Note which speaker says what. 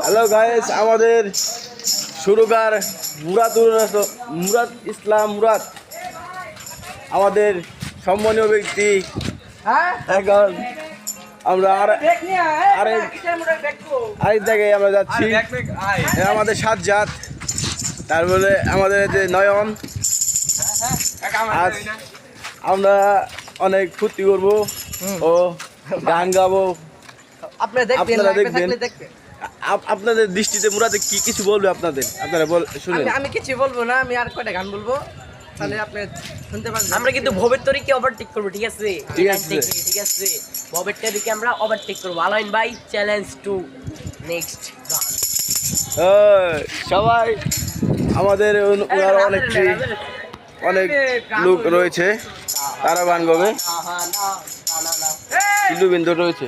Speaker 1: Hello guys, আমাদের সুরকার মুরাদ ইসলাম মুরাদ আমাদের সম্মানীয় ব্যক্তি। এখন আমরা আরেক জায়গায় আমরা যাচ্ছি। আমাদের সাজ্জাদ, তারপরে আমাদের যে নয়ন। আজ আমরা অনেক ফুর্তি করবো ও গান গাবো, আপনারা দেখবেন। আপনাদের দৃষ্টিতে মুরাদে কি কিছু বলবে আপনারা শুনেন।
Speaker 2: আমি কিছু বলবো না, আমি আর কয়টা গান বলবো, তাহলে আপনি শুনতে পারবেন।
Speaker 3: আমরা কিন্তু ভবের তরিকে ওভারটেক করবো, ঠিক আছে?
Speaker 1: ঠিক আছে।
Speaker 3: ঠিক আছে, ভবের তরিকে আমরা ওভারটেক করবো। আলাইন ভাই, চ্যালেঞ্জ টু নেক্সট গান।
Speaker 1: সবাই আমাদের অনেক লোক রয়েছে, তারা গান গাবে। বিন্দু রয়েছে।